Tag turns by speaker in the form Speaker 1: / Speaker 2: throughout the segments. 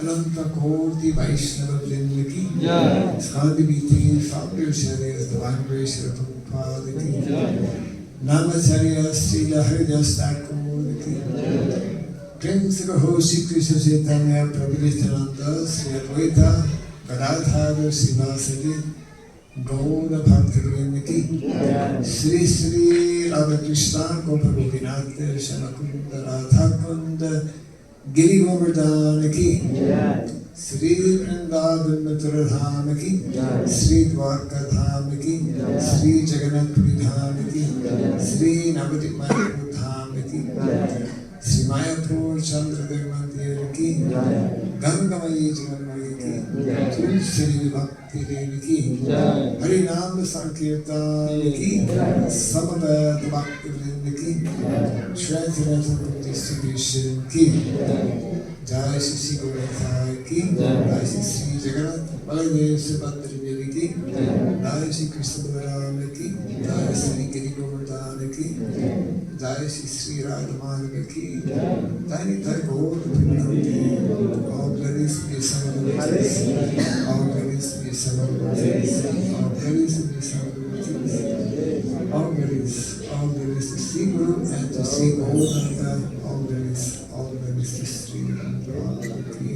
Speaker 1: अनंत कोटि वैष्णव वृंद की साधुबीती foundation is divine grace of Prabhupada ki Namacharya Srila Haridas Thakur ki Principal Host Sri Krishna Chaitanya Prabhu Nityananda Sri Advaita Gadadhara Srivasadi Gaura Bhaktivinoda ki Sri Sri Radha Krishna Gopa Gopinath Shanakunda Radhakunda Giri Govardhan ki Sri Vrindavan Mathura Dham ki Sri Dwarka Dham ki Sri Jagannath Puri Dham ki Sri Navadvip Mayapur Dham ki Sri Mayapur Chandradev Mandir ki Gangamayi Jagannath ki Tulsi Bhakti Devi ki Harinam Sankirtan ki Samaved Bhakti Vrinda ki Transcendental Distribution ki Jai Shri Gauranga ki Jai Shri Jagannath Baladev Subhadra Devi ki Jai Shri Krishna Balaram ki Jai Shri Giri Govardhan ki Jai Shri Radha Madhava ki Jai Nitai Gaur Pranamati All glories be Samavati All glories be Samavati All glories be Samavati All glories to Sri Guru and to Sri Gauranga all glories to Sri Radha ki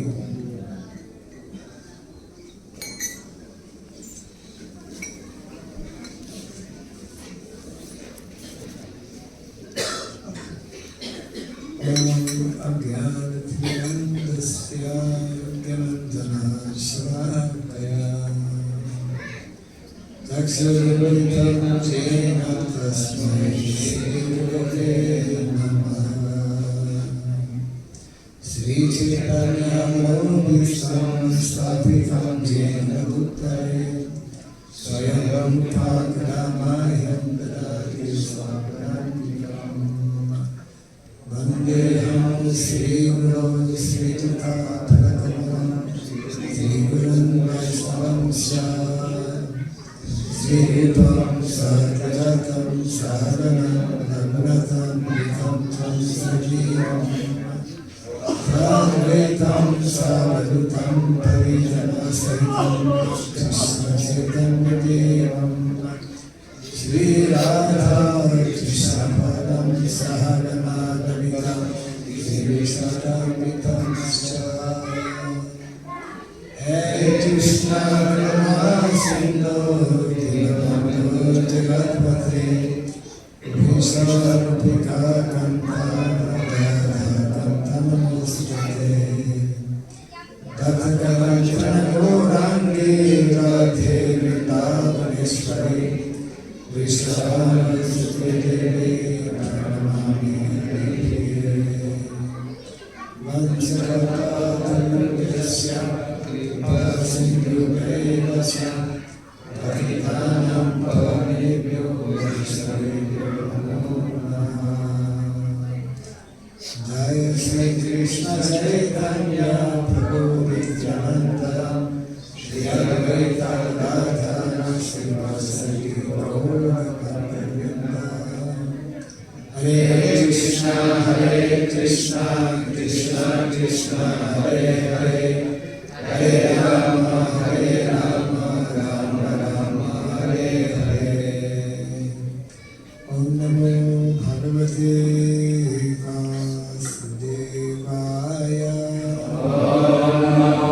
Speaker 1: Agyanatmirandasya Gyanandana Shavakaya Daksharavitam Jena Tasmai Shri Gurave Namah Sri Chaitanya Mahaprabhu Sthapitam Jena Bhutare Swayam Bhaktamayam Dadati Swapanandikam Vandeham Sri Guru Sri Tathagamam Sri Gurun Vaishnavam Sri Rupam Sarvajatam Saranam Raghunatham Vikam Tam Sajivam Radvetam Savadutam Parijana Sahitam Krishna Chaitanya Devam Shri Radha Krishna Padam Sahagana Davitam Shri Vishwadamitam Hey Krishna Rama Sindhu Dinabandhu Jagatpate Vishnu Rupika Kanta Radha Kanta Namastate Tathagalanchana Gaurangi Radhe Vrindavaneshwari Vishwanasute Devi Pranamami Devi Vanchakatatanurvasya Sindhuvevasya Patitanam Pavanebhyo Vaishnavebhyo Namo Namaha Jaya Sri Krishna Chaitanya Prabhu Nityananda Shri Advaita Gadadhara Srivasadi Gaura Bhaktivinoda Hare Krishna Krishna Krishna Hare Hare Hare Rama Rama Rama Hare Hare Om Namo Bhagavate Vasudevaya Om Namo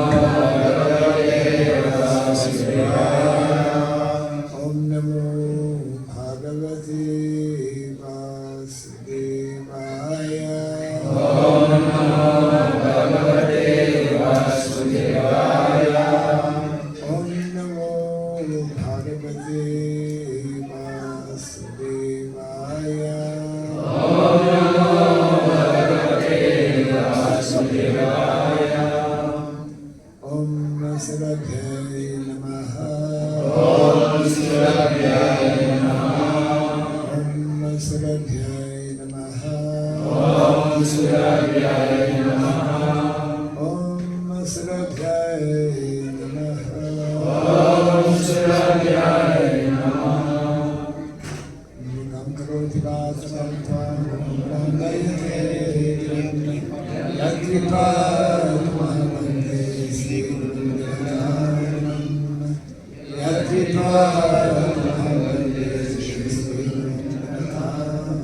Speaker 1: Bhagavate Vasudevaya Om Namo Bhagavate Vasudevaya Om Sarabhyaya Namaha Om Sarabhyaya Namaha Om Sarabhyaya Namaha Nam karoti vasam tvam brahmayate yatripa mahande Sri Gurundaranam yatripa mahande Sri Gurundaranam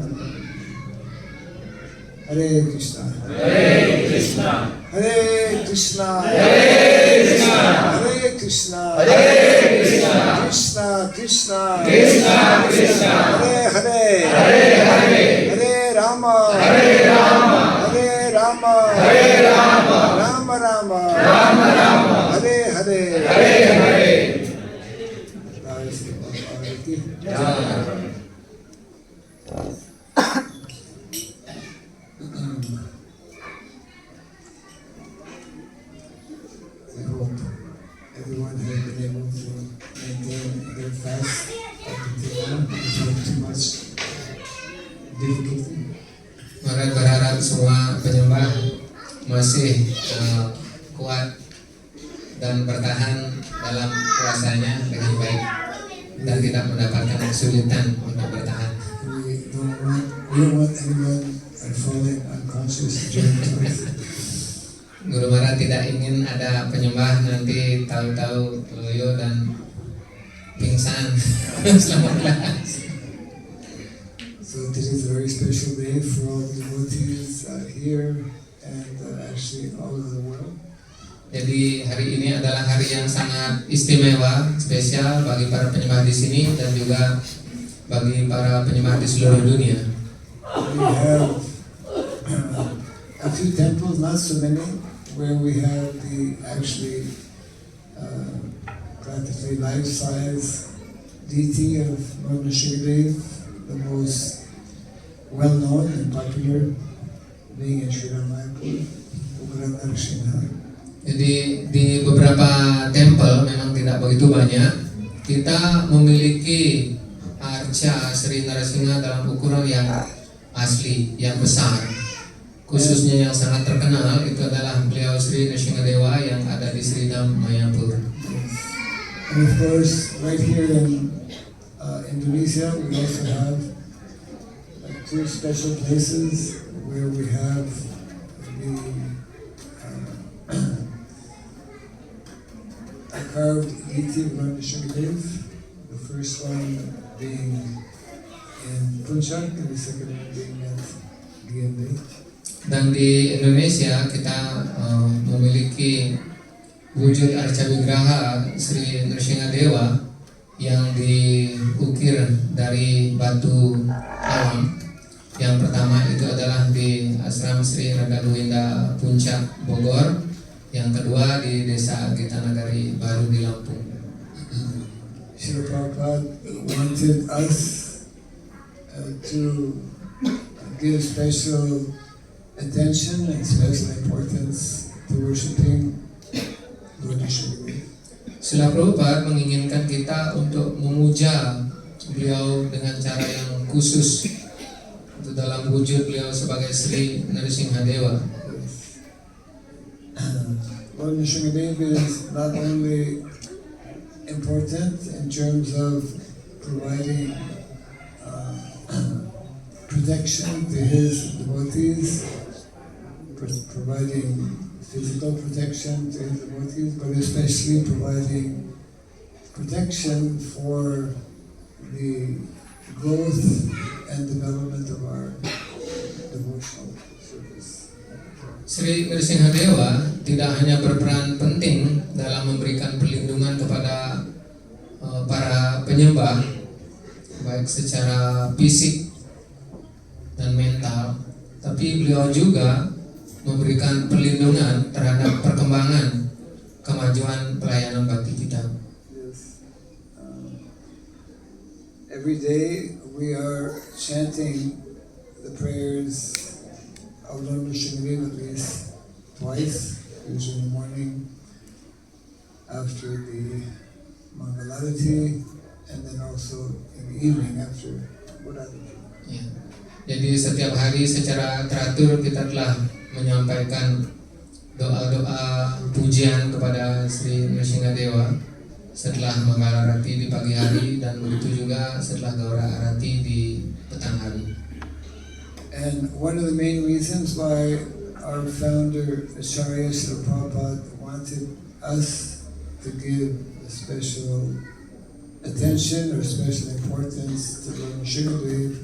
Speaker 1: Hare Krishna Hare Krishna Hare Krishna Hare Krishna Hare Krishna Hare Krishna Krishna Krishna Krishna Krishna Hare Hare Hare Hare Hare Rama Hare Rama Hare Rama Hare Rama Rama Rama Rama Rama Hare Hare Hare Hare Jai Sri Bhagavati I hope everyone has been able to maintain their fast up until now without too much difficulty.
Speaker 2: Maka berharap semua penyembah masih kuat dan bertahan dalam puasanya dengan baik dan tidak mendapatkan kesulitan untuk bertahan.
Speaker 1: We don't want anyone falling unconscious during the fast.
Speaker 2: Guru Maharaj tidak ingin ada penyembah nanti tahu-tahu loyo dan pingsan selama kelas.
Speaker 1: So this is a very special day for all the devotees here and actually all over the world.
Speaker 2: Jadi hari ini adalah hari yang sangat istimewa, spesial bagi para penyembah di sini dan juga bagi para penyembah di seluruh dunia.
Speaker 1: We have a few temples, not so many, where we have the actually practically life-size deity of Lord Nrsimhadev, the most well-known and popular being in Sri Ramayapur, Ugra Nrsimha.
Speaker 2: Jadi di beberapa tempel memang tidak begitu banyak. Kita memiliki arca Sri Narasimha dalam ukuran yang asli, yang besar. Khususnya yang sangat terkenal itu adalah beliau Sri Nrsimhadewa yang ada di Sridham Mayapur.
Speaker 1: And of course, right here in Indonesia, we also have two special places where we have the carved deity of Lord Nrsimhadev. The first one being in Puncak and the second one being at DMB.
Speaker 2: Dan di Indonesia kita memiliki wujud arca wigraha Sri Nrsimhadewa yang diukir dari batu alam. Yang pertama itu adalah di Ashram Sri Raga Govinda Puncak Bogor. Yang kedua di Desa Gita Nagari Baru di Lampung.
Speaker 1: Srila Prabhupada wanted us to give special attention and special importance to worshiping Lord Nrsimhadev.
Speaker 2: Srila Prabhupada menginginkan kita untuk memuja beliau dengan cara yang khusus, dalam wujud beliau sebagai Sri Nrsimhadewa.
Speaker 1: Lord Nrsimhadeva is not only important in terms of providing protection to his devotees, providing physical protection to his devotees, but especially providing protection for the growth and development of our devotional service.
Speaker 2: Sri Nrsimhadewa tidak hanya berperan penting dalam memberikan perlindungan kepada para penyembah, baik secara fisik dan mental, tapi beliau juga memberikan perlindungan terhadap perkembangan kemajuan pelayanan bakti kita.
Speaker 1: Yes. Every day we are chanting the prayers of Lord Nrsimhadeva at least twice, usually in the morning after the Mangalarati, and then also in the evening after Buddharati.
Speaker 2: Ya. Jadi setiap hari secara teratur kita telah menyampaikan doa-doa pujian kepada Sri Nrsimhadewa setelah Mangalarati di pagi hari, dan begitu juga setelah Gaura Arati di petang hari.
Speaker 1: And one of the main reasons why our founder Acharya Srila Prabhupada wanted us to give special attention or special importance to Lord Nrsimhadeva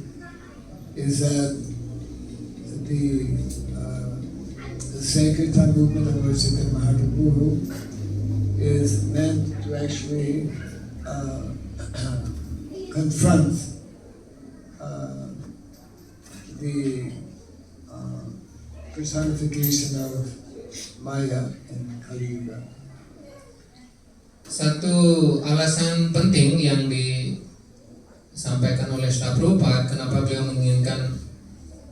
Speaker 1: is that the Sankirtan movement of Lord Chaitanya Mahaprabhu is meant to actually confront the personification of Maya in Kali Yuga.
Speaker 2: Satu alasan penting yang disampaikan oleh Srila Prabhupada kenapa beliau menginginkan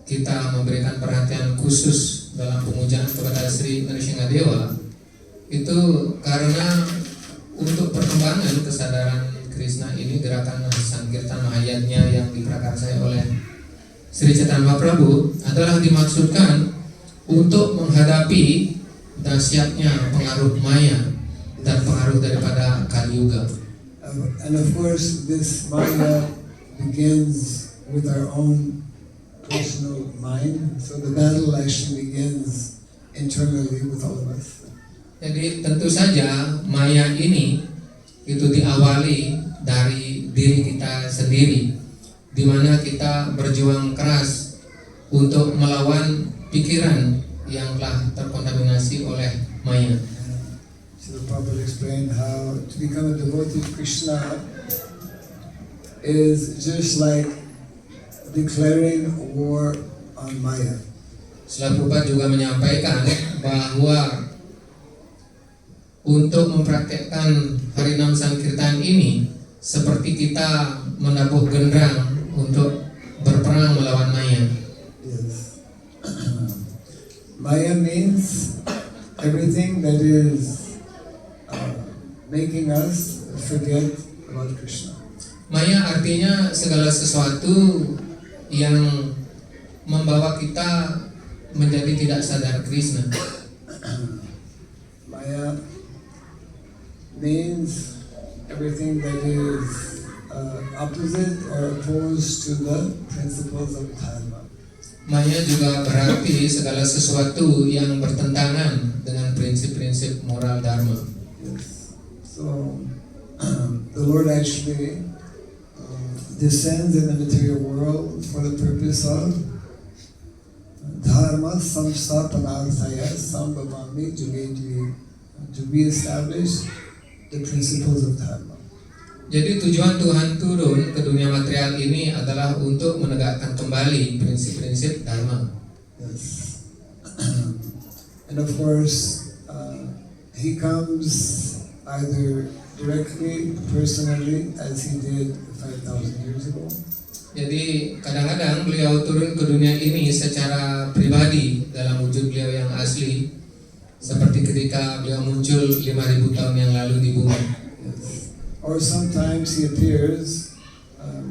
Speaker 2: kita memberikan perhatian khusus dalam pemujaan kepada Sri Nrsimhadewa itu karena untuk perkembangan kesadaran Krishna ini, gerakan Sankirtan Mahayatnya yang diprakarsai oleh Sri Chaitanya Mahaprabhu adalah dimaksudkan untuk menghadapi dahsyatnya pengaruh Maya dan pengaruh daripada Kali Yuga.
Speaker 1: And of course, this Maya begins with our own personal mind, so the battle actually begins internally with all of us.
Speaker 2: Jadi tentu saja Maya ini itu diawali dari diri kita sendiri, di mana kita berjuang keras untuk melawan pikiran yang telah terkontaminasi oleh Maya.
Speaker 1: So Prabhupada explained how to become a devotee of Krishna is just like declaring war on Maya.
Speaker 2: Srila Prabhupada juga menyampaikan bahwa untuk mempraktekkan Harinam Sankirtan ini seperti kita menabuh genderang untuk berperang melawan Maya.
Speaker 1: Yes. Maya means everything that is making us forget about Krishna.
Speaker 2: Maya artinya segala sesuatu yang membawa kita menjadi tidak sadar Krishna.
Speaker 1: Maya means everything that is opposite or opposed to the principles of dharma.
Speaker 2: Maya juga berarti segala sesuatu yang bertentangan dengan prinsip-prinsip moral dharma.
Speaker 1: Yes. So the Lord actually descends in the material world for the purpose of dharma samstapanarthaya sambhavami juge juge, to reestablish the principles of dharma.
Speaker 2: Jadi tujuan Tuhan turun ke dunia material ini adalah untuk menegakkan kembali prinsip-prinsip dharma.
Speaker 1: Yes. And of course, He comes either directly, personally, as He did 5,000 years ago.
Speaker 2: Jadi kadang-kadang beliau turun ke dunia ini secara pribadi dalam wujud beliau yang asli, seperti ketika beliau muncul 5.000 tahun yang lalu di bumi.
Speaker 1: Yes. Or sometimes He appears,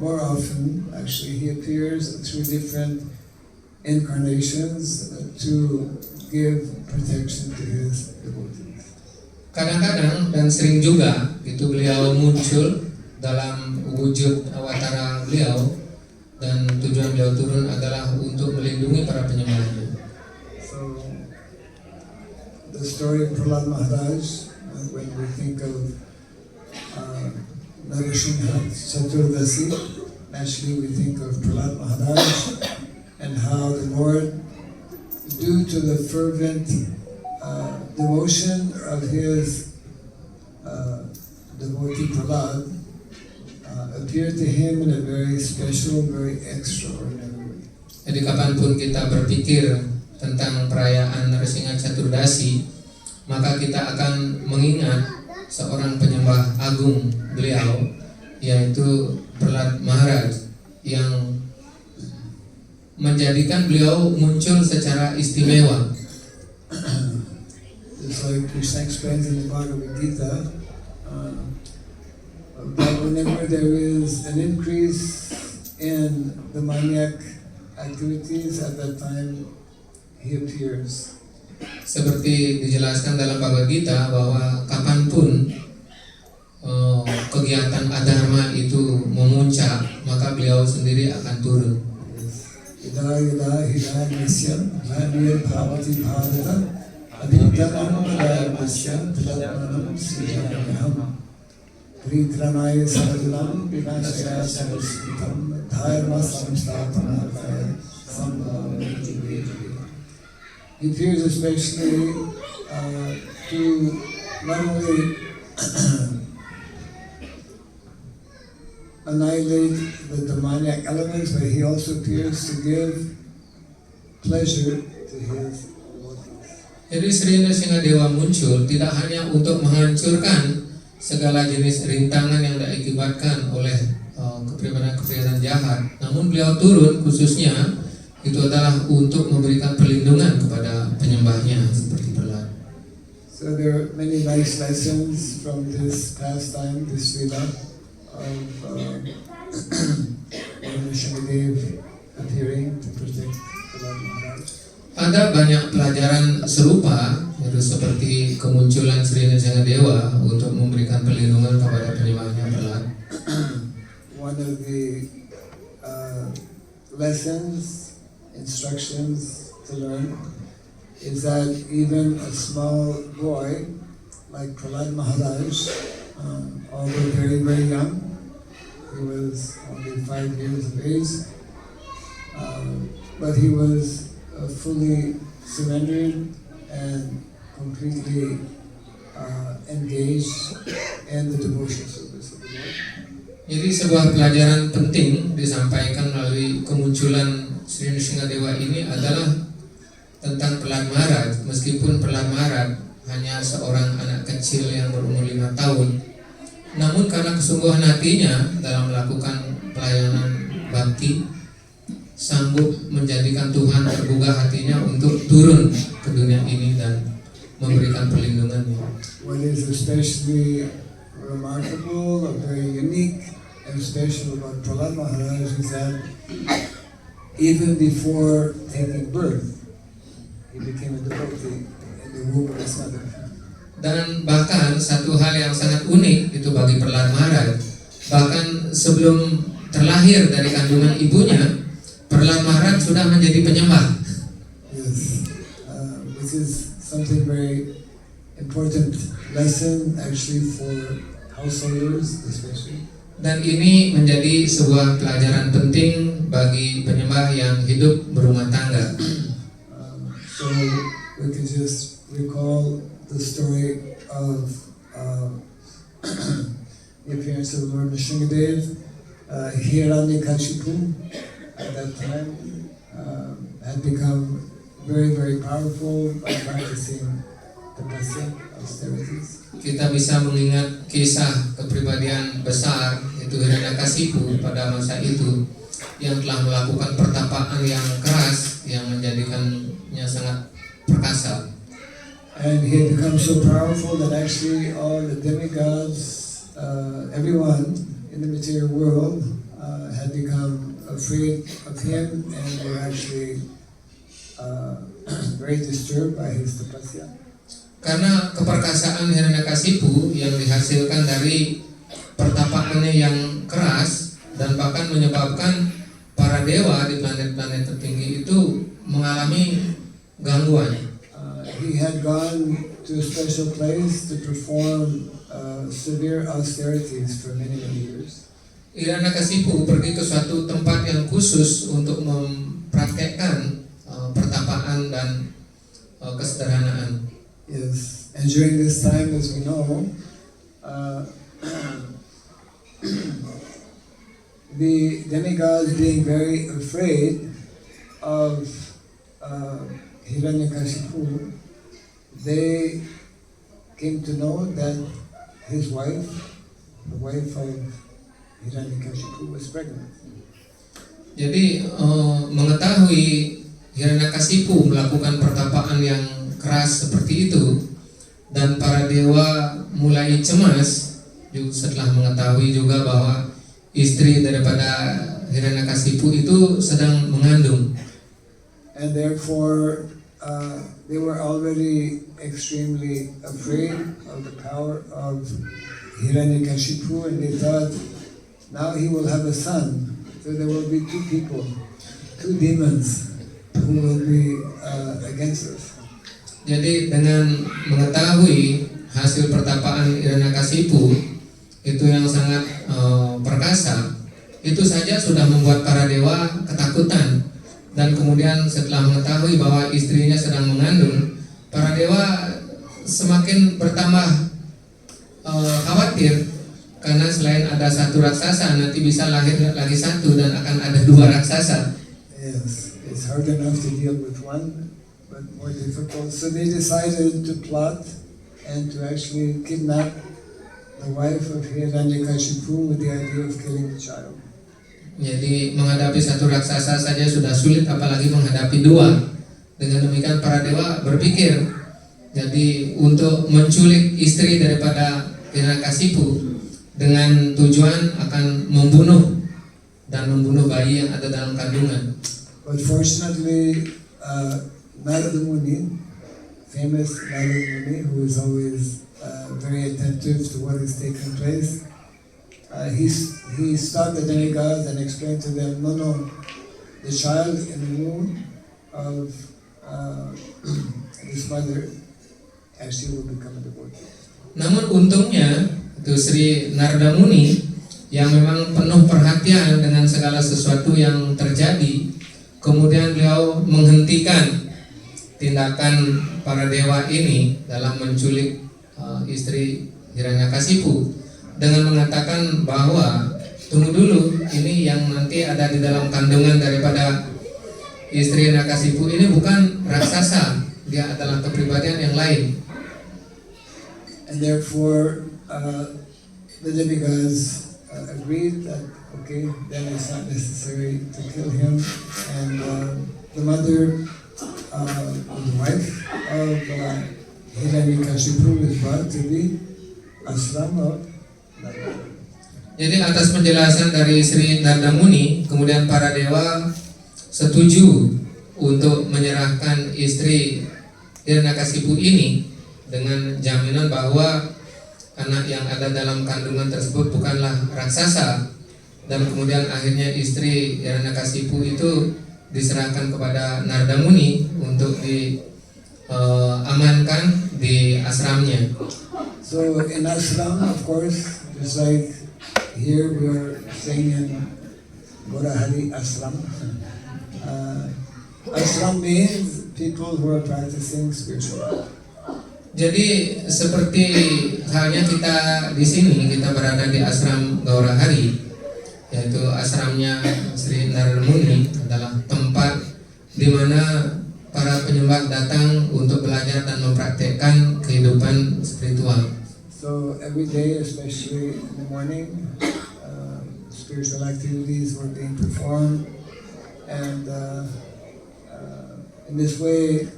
Speaker 1: more often actually, He appears through different incarnations to give protection to his devotees.
Speaker 2: Kadang-kadang dan sering juga itu beliau muncul dalam wujud awatara beliau, dan tujuan beliau turun adalah untuk melindungi para penyembahnya.
Speaker 1: So the story of Prahlad Maharaj, when we think of Narasingha Chaturdasi, naturally we think of Prahlad Maharaj and how the Lord, due to the fervent devotion of his devotee Prahlad, appeared to him in a very special, very extraordinary way.
Speaker 2: Jadi kapanpun kita berpikir tentang perayaan Narasingha Chaturdasi, maka kita akan mengingat seorang penyembah agung beliau, yaitu Prahlad Maharaj, yang menjadikan beliau muncul secara istimewa.
Speaker 1: Just like Krishna explains in the Bhagavad Gita, that whenever there is an increase in the maniac activities, at that time he appears.
Speaker 2: Seperti dijelaskan dalam Bhagavad Gita bahwa kapanpun kegiatan adharma itu memuncak, maka beliau sendiri akan turun.
Speaker 1: Yada yada hidayasya bhanir bhavati bharata abhidhanam padayasya tadatmanam srijanaham pritranaya saradulam vinashaya sarasvitam dharma samstapanarthaya sambhavaniti. He appears especially to not only annihilate the demoniac elements, but he also appears to give pleasure to his devotees.
Speaker 2: Jadi Sri Nrsingadewa muncul tidak hanya untuk menghancurkan segala jenis rintangan yang diakibatkan oleh kepribadian jahat, namun beliau turun khususnya itu adalah untuk memberikan perlindungan kepada penyembahnya seperti Prahlad.
Speaker 1: So there are many nice lessons from this pastime, this lila of Nrsingadeva appearing to protect Prahlad Maharaj.
Speaker 2: Ada banyak pelajaran serupa, yaitu seperti kemunculan Sri Nrsingadewa untuk memberikan perlindungan kepada penyembahnya Prahlad.
Speaker 1: One of the lessons, instructions to learn is that even a small boy like Prahlad Maharaj, although very, very young, he was only 5 years of age, but he was fully surrendered and completely engaged in the devotional service of the Lord.
Speaker 2: Jadi sebuah pelajaran penting disampaikan melalui kemunculan Sri Nrsingadewa ini adalah tentang Prahlad Maharaj. Meskipun Prahlad Maharaj hanya seorang anak kecil yang berumur 5 tahun, namun karena kesungguhan hatinya dalam melakukan pelayanan bakti, sanggup menjadikan Tuhan tergugah hatinya untuk turun ke dunia ini dan memberikan perlindungannya.
Speaker 1: What is especially remarkable, very unique and special about Prahlad Maharaj is that even before taking birth, he became a devotee in the womb of his mother.
Speaker 2: Dan bahkan satu hal yang sangat unik itu bagi Prahlad Maharaj, bahkan sebelum terlahir dari kandungan ibunya, Prahlad Maharaj sudah menjadi penyembah.
Speaker 1: Yes, this is something very important lesson actually for householders especially.
Speaker 2: Dan ini menjadi sebuah pelajaran penting bagi penyembah yang hidup berumah tangga.
Speaker 1: So we can just recall the story of the appearance of Lord Nrsingadeva. Hiranyakashipu at that time had become very, very powerful by practicing tapasya, austerities.
Speaker 2: Kita bisa mengingat kisah kepribadian besar itu Hiranyakashipu pada masa itu yang telah melakukan pertapaan yang keras yang menjadikannya sangat perkasa.
Speaker 1: And he had become so powerful that actually all the demigods, everyone in the material world had become afraid of him and were actually very disturbed by his tapasya.
Speaker 2: Karena keperkasaan Hiranyakasipu yang dihasilkan dari pertapaannya yang keras dan bahkan menyebabkan para dewa di planet-planet tertinggi itu mengalami gangguan.
Speaker 1: He had gone to a special place to perform severe austerities for many years.
Speaker 2: Hiranyakasipu pergi ke suatu tempat yang khusus untuk mempraktekkan pertapaan dan kesederhanaan.
Speaker 1: Yes, and during this time, as we know, the demigods being very afraid of Hiranyakashipu, they came to know that his wife, the wife of Hiranyakashipu, was pregnant.
Speaker 2: Jadi mengetahui Hiranyakasipu melakukan pertapaan yang keras seperti itu dan para dewa mulai cemas setelah mengetahui juga bahwa istri daripada Hiranyakasipu itu sedang mengandung.
Speaker 1: And therefore they were already extremely afraid of the power of Hiranyakashipu, and they thought now he will have a son, so there will be two people, two demons who will be against us.
Speaker 2: Jadi dengan mengetahui hasil pertapaan Hiranyakasipu itu yang sangat perkasa, itu saja sudah membuat para dewa ketakutan. Dan kemudian setelah mengetahui bahwa istrinya sedang mengandung, para dewa semakin bertambah khawatir karena selain ada satu raksasa, nanti bisa lahir lagi satu dan akan ada dua raksasa.
Speaker 1: Yes, it's hard enough to deal with one, but more difficult. So they decided to plot and to actually kidnap the wife of Hiranyakashipu with the idea of killing the child.
Speaker 2: Jadi menghadapi satu raksasa saja sudah sulit, apalagi menghadapi dua. Dengan demikian para dewa berpikir, jadi untuk menculik istri daripada Hiranyakasipu dengan tujuan akan membunuh dan membunuh bayi yang ada dalam kandungan.
Speaker 1: But fortunately, Narada Muni, famous Narada Muni, who is always very attentive to what is taking place, he stopped the demigods and explained to them, no, the child in the womb of his mother actually will become a devotee.
Speaker 2: Namun untungnya itu Sri Narada Muni yang memang penuh perhatian dengan segala sesuatu yang terjadi, kemudian beliau menghentikan tindakan para dewa ini dalam menculik istri Hiranyakasipu dengan mengatakan bahwa tunggu dulu, ini yang nanti ada di dalam kandungan daripada istri Hiranyakasipu ini bukan raksasa, dia adalah kepribadian yang lain.
Speaker 1: And therefore the demigods agreed that okay, then it's not necessary to kill him, and the mother, the wife of Hiranyakashipu is brought to the ashram of Narada.
Speaker 2: Jadi atas penjelasan dari Sri Narada Muni, kemudian para dewa setuju untuk menyerahkan istri Hiranyakasipu ini dengan jaminan bahwa anak yang ada dalam kandungan tersebut bukanlah raksasa, dan kemudian akhirnya istri Hiranyakasipu itu diserahkan kepada Narada Muni untuk diamankan di ashramnya.
Speaker 1: So in ashram, of course, just like here we are staying in Gorahari Ashram. Ashram means people who are practicing spiritual.
Speaker 2: Jadi seperti halnya kita di sini, kita berada di ashram Gaurahari, yaitu ashramnya Sri Narada Muni adalah tempat di mana para penyembah datang untuk belajar dan mempraktekkan kehidupan spiritual.
Speaker 1: So every day, especially in the morning, spiritual activities were being performed, and in this way,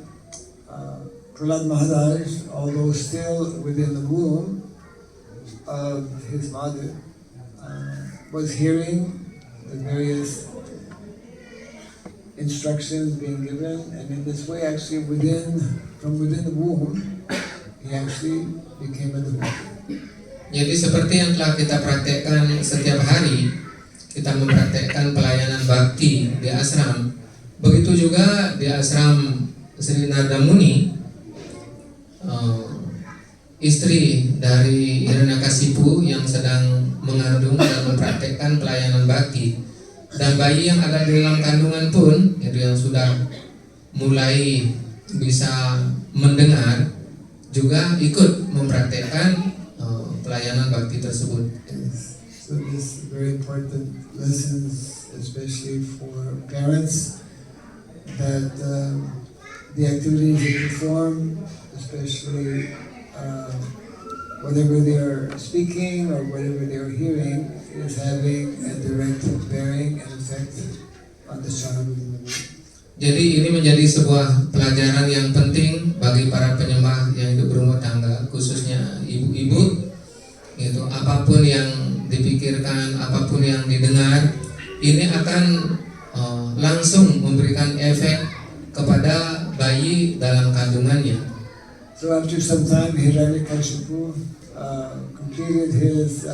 Speaker 1: Prahlad Maharaj, although still within the womb of his mother, was hearing the various instructions being given, and in this way, actually, from within the womb, he actually became a devotee.
Speaker 2: Jadi seperti yang telah kita praktekkan setiap hari, kita mempraktekkan pelayanan bakti di ashram. Begitu juga di ashram Sri Narada Muni, istri dari Hiranyakasipu yang sedang mengandung dan mempraktekkan pelayanan bakti, dan bayi yang ada di dalam kandungan pun, itu yang sudah mulai bisa mendengar, juga ikut mempraktekkan pelayanan bakti tersebut.
Speaker 1: Yes. So this is very important lessons, especially for parents, that the activities they perform, especially whatever they are speaking or whatever they are hearing, is having a direct bearing and effect on the child within the womb.
Speaker 2: Jadi ini menjadi sebuah pelajaran yang penting bagi para penyembah yang hidup berumah tangga, khususnya ibu-ibu. Gitu, apapun yang dipikirkan, apapun yang didengar, ini akan langsung memberikan efek kepada bayi dalam kandungannya.
Speaker 1: So after some time, Hiranyakashipu completed his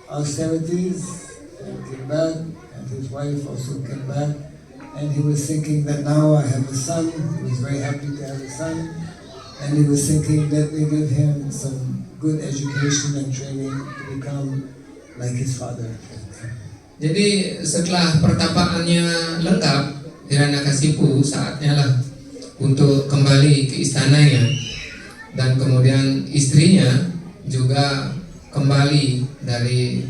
Speaker 1: austerities and came back, and his wife also came back, and he was thinking that now I have a son. He was very happy to have a son, and he was thinking that they give him some good education and training to become like his father.
Speaker 2: Jadi setelah pertapaannya lengkap, Hiranyakasipu saatnya lah untuk kembali ke istananya, dan kemudian istrinya juga kembali dari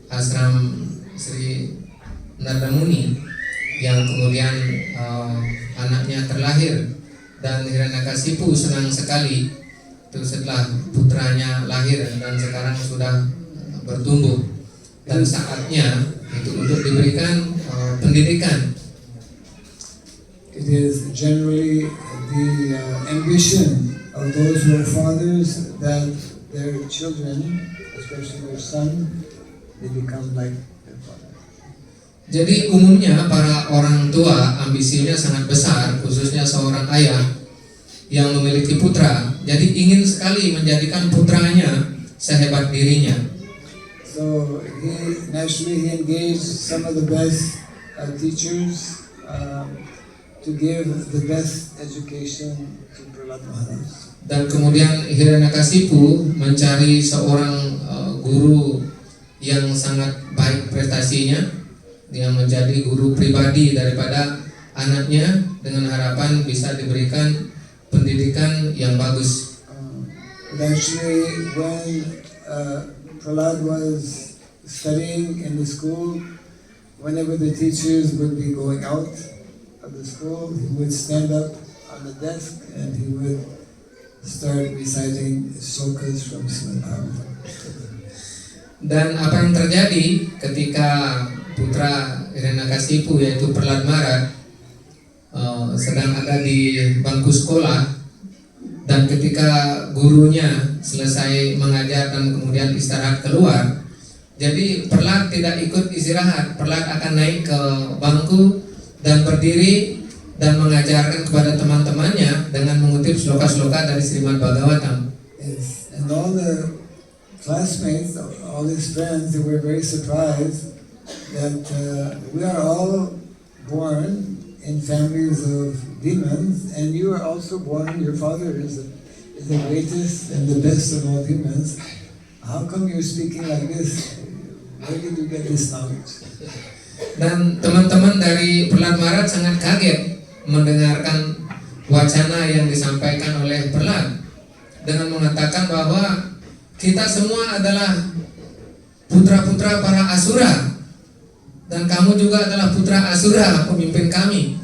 Speaker 2: ashram Sri Narada Muni, yang kemudian anaknya terlahir, dan Hiranyakasipu senang sekali itu setelah putranya lahir dan sekarang sudah bertumbuh, dan saatnya itu untuk diberikan pendidikan.
Speaker 1: It is generally the ambition of those who are fathers that their children, especially their son, they become like their father.
Speaker 2: Jadi umumnya para orang tua ambisinya sangat besar, khususnya seorang ayah yang memiliki putra, jadi ingin sekali menjadikan putranya sehebat dirinya.
Speaker 1: So he engaged some of the best teachers to give the best education to Prahlad Maharaj.
Speaker 2: Dan kemudian Hiranyakasipu mencari seorang guru yang sangat baik prestasinya, yang menjadi guru pribadi daripada anaknya, dengan harapan bisa diberikan pendidikan yang bagus.
Speaker 1: Actually, when Prahlad was studying in the school, whenever the teachers would be going out of the school, he would stand up on the desk and he would start reciting shlokas from Srimad Bhagavatam.
Speaker 2: Dan apa yang terjadi ketika putra Hiranyakasipu, yaitu Prahlad Maharaj, sedang ada di bangku sekolah, dan ketika gurunya selesai mengajar dan kemudian istirahat keluar, jadi Prahlad tidak ikut istirahat. Prahlad akan naik ke bangku dan berdiri dan mengajarkan kepada teman-temannya dengan mengutip sloka-sloka dari Srimad Bhagavatam.
Speaker 1: Yes. And all the classmates, all his friends, they were very surprised that we are all born in families of demons, and you are also born, your father is the greatest and the best of all demons. How come you're speaking like this? Where did you get this knowledge?
Speaker 2: Dan teman-teman dari Prahlad Maharaj sangat kaget mendengarkan wacana yang disampaikan oleh Prahlad, dengan mengatakan bahwa kita semua adalah putra-putra para asura, dan kamu juga adalah putra asura, pemimpin kami.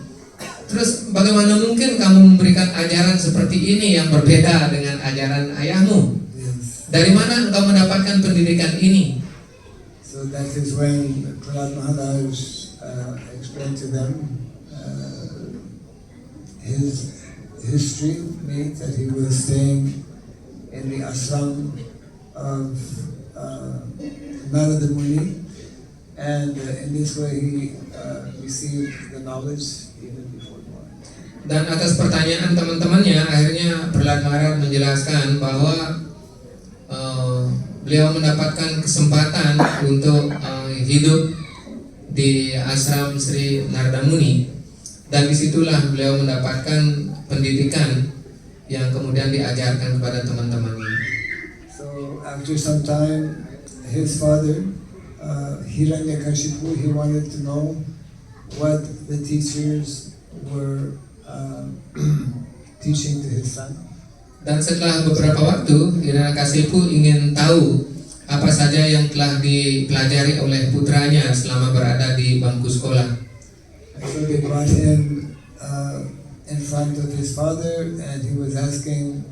Speaker 2: Terus bagaimana mungkin kamu memberikan ajaran seperti ini yang berbeda dengan ajaran ayahmu?
Speaker 1: Yes.
Speaker 2: Dari mana engkau mendapatkan pendidikan ini?
Speaker 1: So that is when Prahlad Maharaj explained to them his history, means that he was staying in the ashram of Narada Muni, and in this way he receive the knowledge even before born.
Speaker 2: Dan atas pertanyaan teman-temannya, akhirnya Prahlad Maharaj menjelaskan bahwa beliau mendapatkan kesempatan untuk hidup di ashram Sri Narada Muni, dan disitulah beliau mendapatkan pendidikan yang kemudian diajarkan kepada teman-temannya.
Speaker 1: So after some time, his father, Hiranyakashipu, he wanted to know what the teachers were teaching to his son.
Speaker 2: Dan setelah beberapa waktu, Hiranyakashipu ingin tahu apa saja yang telah dipelajari oleh putranya selama berada di bangku sekolah.
Speaker 1: So they brought him in front of his father, and he was asking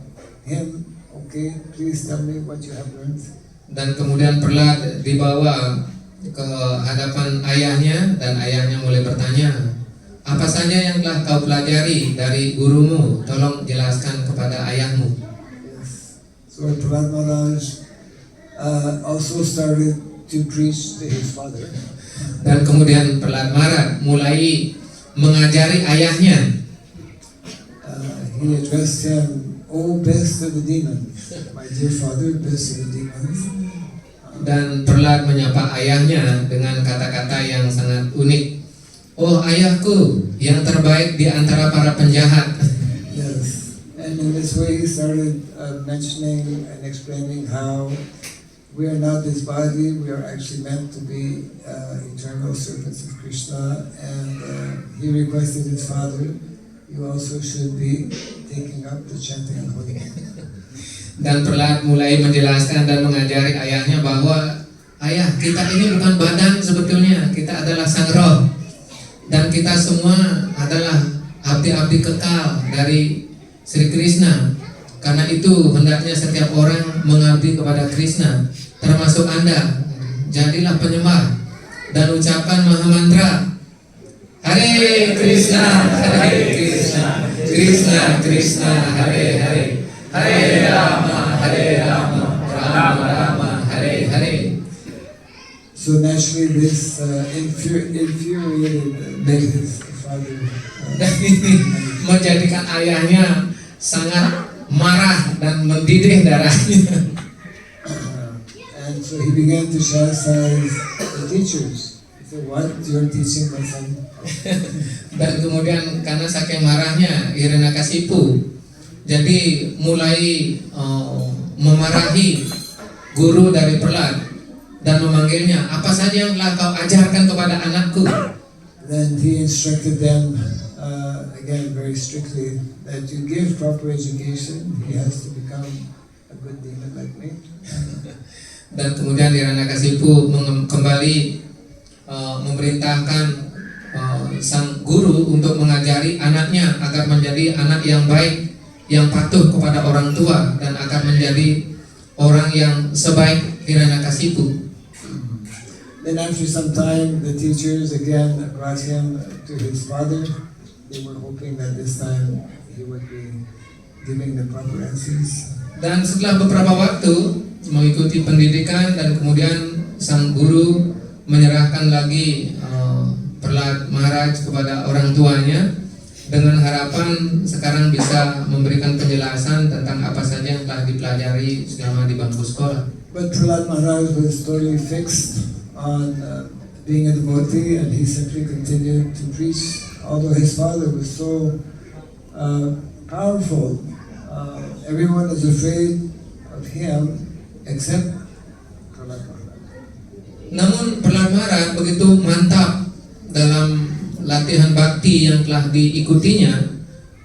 Speaker 1: him, "Okay, please tell me what you have learned."
Speaker 2: Dan kemudian Prahlad dibawa ke hadapan ayahnya, dan ayahnya mulai bertanya, apa saja yang telah kau pelajari dari gurumu? Tolong jelaskan kepada ayahmu.
Speaker 1: Yes. So Prahlad Maharaj also started to preach to his father.
Speaker 2: Dan kemudian Prahlad Maharaj mulai mengajari ayahnya.
Speaker 1: He addressed him, "Oh, best of the demons, my dear father, best of the demons."
Speaker 2: Dan Prahlad menyapa ayahnya dengan kata-kata yang sangat unik. Oh ayahku, yang terbaik di antara para penjahat.
Speaker 1: Yes, and in this way he started mentioning and explaining how we are not this body, we are actually meant to be eternal servants of Krishna, and he requested his father, you also should be taking up the chanting of holy name.
Speaker 2: Dan Prahlad mulai menjelaskan dan mengajari ayahnya bahwa ayah, kita ini bukan badan sebetulnya, kita adalah sang roh, dan kita semua adalah abdi-abdi kekal dari Sri Krishna. Karena itu hendaknya setiap orang mengabdi kepada Krishna, termasuk Anda. Jadilah penyembah dan ucapkan maha mantra Hare Krishna, Hare Krishna, Krishna Krishna, Hare Hare, Hare Rama, Rama Rama, Hare Hare.
Speaker 1: So naturally this infuriated made his father.
Speaker 2: Dan ini menjadikan ayahnya sangat marah dan mendidih darahnya.
Speaker 1: And so he began to chastise the teachers. He said, "What? You're teaching my son?"
Speaker 2: Dan kemudian karena saking marahnya Hiranyakashipu, jadi mulai memarahi guru dari Prahlad dan memanggilnya, apa saja yang telah kau ajarkan kepada anakku?
Speaker 1: Then he instructed them again very strictly that you give proper education, he has to become a good demon like me.
Speaker 2: Dan kemudian Hiranyakashipu kembali memerintahkan sang guru untuk mengajari anaknya agar menjadi anak yang baik, yang patuh kepada orang tua, dan akan menjadi orang yang sebaik Hiranyakashipu.
Speaker 1: Then after some time, the teachers again brought him to his father. They were hoping that this time he would be giving the proper answers.
Speaker 2: Dan setelah beberapa waktu mengikuti pendidikan, dan kemudian sang guru menyerahkan lagi Prahlad Maharaj kepada orang tuanya dengan harapan sekarang bisa memberikan penjelasan tentang apa saja yang telah dipelajari selama di bangku sekolah.
Speaker 1: But Prahlad Maharaj was totally fixed on being a devotee, and he simply continued to preach. Although his father was so powerful, everyone was afraid of him except Prahlad Maharaj.
Speaker 2: Namun Prahlad Maharaj begitu mantap dalam latihan bakti yang telah diikutinya,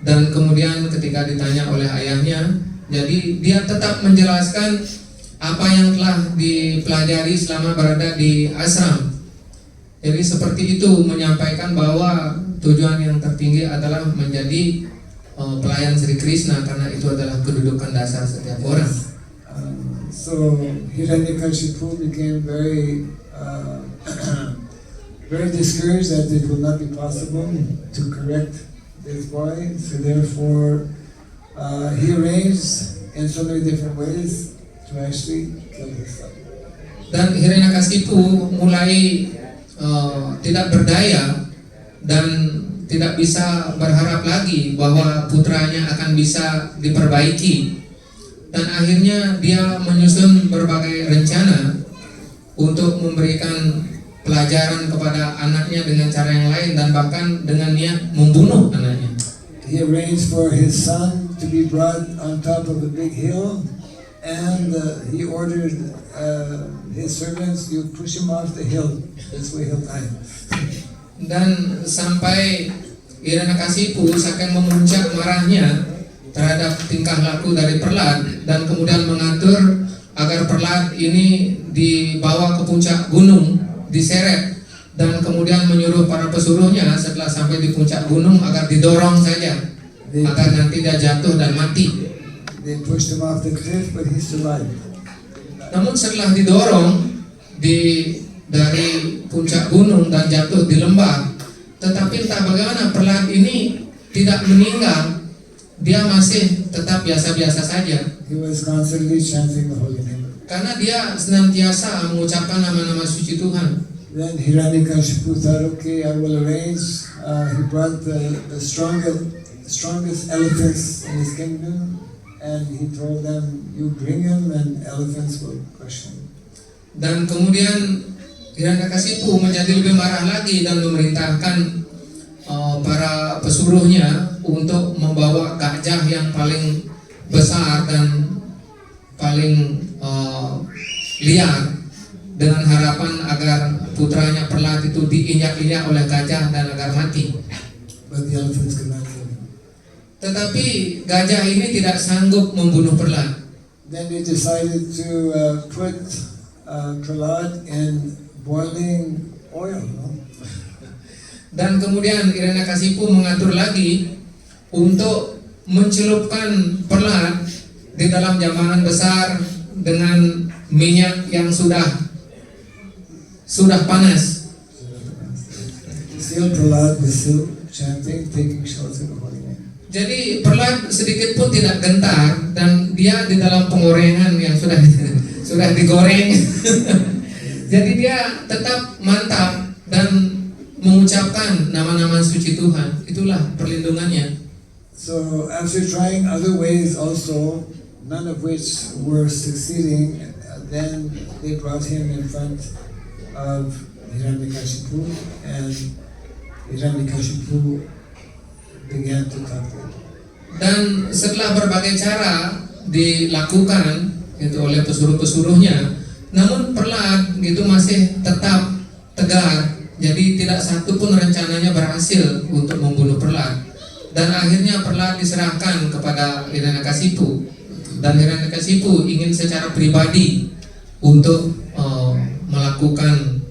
Speaker 2: dan kemudian ketika ditanya oleh ayahnya, jadi dia tetap menjelaskan apa yang telah dipelajari selama berada di ashram. Jadi seperti itu, menyampaikan bahwa tujuan yang tertinggi adalah menjadi pelayan Sri Krishna, karena itu adalah kedudukan dasar setiap orang.
Speaker 1: So Hiranyakashipu became very very discouraged that it will not be possible to correct this boy. So therefore, he arranged in so many different ways to actually kill his son.
Speaker 2: Dan Hiranyakashipu mulai tidak berdaya dan tidak bisa berharap lagi bahwa putranya akan bisa diperbaiki. Dan akhirnya dia menyusun berbagai rencana untuk memberikan pelajaran kepada anaknya dengan cara yang lain dan bahkan dengan niat membunuh anaknya.
Speaker 1: He arranged for his son to be brought on top of a big hill, and he ordered his servants, you push him off the hill, this way he'll die.
Speaker 2: Dan sampai Hiranyakasipu saking memuncak marahnya terhadap tingkah laku dari Prahlad, dan kemudian mengatur agar Prahlad ini dibawa ke puncak gunung, diseret, dan kemudian menyuruh para pesuruhnya setelah sampai di puncak gunung agar didorong saja agar nanti dia jatuh dan mati.
Speaker 1: They pushed him off the cliff, but he survived.
Speaker 2: Namun setelah didorong dari puncak gunung dan jatuh di lembah, tetapi entah bagaimana Prahlad ini tidak meninggal, dia masih tetap biasa-biasa saja.
Speaker 1: He was constantly chanting the holy name.
Speaker 2: Karena dia senantiasa mengucapkan nama-nama suci Tuhan.
Speaker 1: Then Hiranyakashipu thought, okay, I will arrange. He brought the strongest elephants in his kingdom, and he told them, you bring him and elephants will crush him.
Speaker 2: Dan kemudian Hiranyakasipu menjadi lebih marah lagi dan memerintahkan para pesuruhnya untuk membawa gajah yang paling besar dan paling liar, dengan harapan agar putranya Prahlad itu diinjak-injak oleh gajah dan agar mati.
Speaker 1: But the elephants could not kill him.
Speaker 2: Tetapi gajah ini tidak sanggup membunuh Prahlad.
Speaker 1: Then they decided to put Prahlad in boiling oil.
Speaker 2: Dan kemudian Hiranyakasipu mengatur lagi untuk mencelupkan Prahlad di dalam jambangan besar dengan minyak yang sudah panas.
Speaker 1: Still Prahlad was still chanting, taking shots of the holy name.
Speaker 2: Jadi Prahlad sedikit pun tidak gentar, dan dia di dalam penggorengan yang sudah digoreng. Jadi dia tetap mantap dan mengucapkan nama-nama suci Tuhan. Itulah perlindungannya.
Speaker 1: So after trying other ways also, none of which were succeeding, then they brought him in front of Hiranyakashipu, and Hiranyakashipu began to talk to him.
Speaker 2: Dan setelah berbagai cara dilakukan itu oleh pesuruh-pesuruhnya, namun Prahlad gitu masih tetap tegar. Jadi tidak satu pun rencananya berhasil untuk membunuh Prahlad. Dan akhirnya Prahlad diserahkan kepada Hiranyakasipu, dan Hiranyakasipu ingin secara pribadi untuk melakukan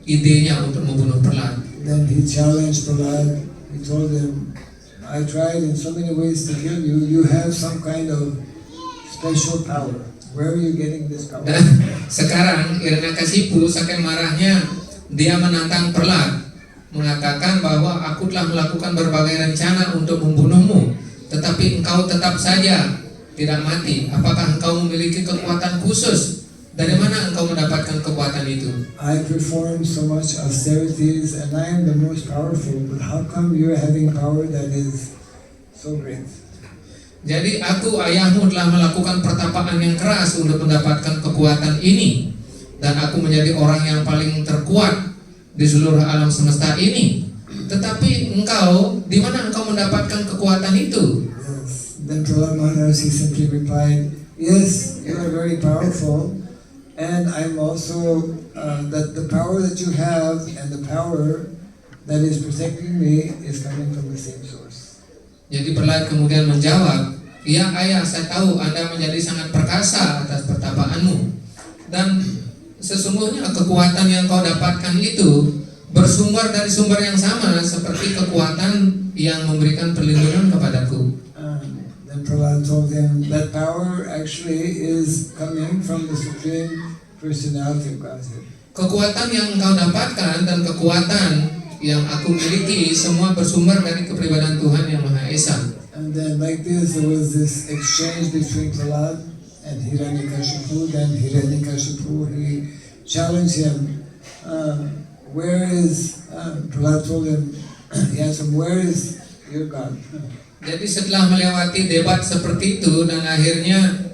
Speaker 2: idenya untuk membunuh Prahlad.
Speaker 1: Then he challenged Prahlad. He told him, I tried in so many ways to kill you. You have some kind of special power. Where are you getting this power?
Speaker 2: Dan sekarang Hiranyakasipu saking marahnya dia menantang Prahlad, mengatakan bahwa aku telah melakukan berbagai rencana untuk membunuhmu, tetapi engkau tetap saja tidak mati. Apakah engkau memiliki kekuatan khusus? Dari mana engkau mendapatkan kekuatan itu?
Speaker 1: I perform so much austerities and I am the most powerful, but how come you're having power that is so great?
Speaker 2: Jadi aku, ayahmu, telah melakukan pertapaan yang keras untuk mendapatkan kekuatan ini, dan aku menjadi orang yang paling terkuat di seluruh alam semesta ini. Tetapi engkau, di mana engkau mendapatkan kekuatan itu?
Speaker 1: Yes. Then Prahlad Maharaj, he simply replied, yes, you are very powerful, and I'm also that the power that you have and the power that is protecting me is coming from the same source.
Speaker 2: Jadi Prahlad kemudian menjawab, ya ayah, saya tahu Anda menjadi sangat perkasa atas pertapaanmu, dan sesungguhnya kekuatan yang kau dapatkan itu bersumber dari sumber yang sama seperti kekuatan yang memberikan perlindungan kepadaku.
Speaker 1: Then Prahlad told him that power actually is coming from the Supreme Personality of Godhead.
Speaker 2: Kekuatan yang engkau dapatkan dan kekuatan yang aku miliki semua bersumber dari kepribadian Tuhan yang Maha Esa.
Speaker 1: And then like this, there was this exchange between Prahlad and Hiranyakashipu. Then Hiranyakashipu, he challenged him, where is, Prahlad told him, he asked him, where is your God?
Speaker 2: Jadi setelah melewati debat seperti itu dan akhirnya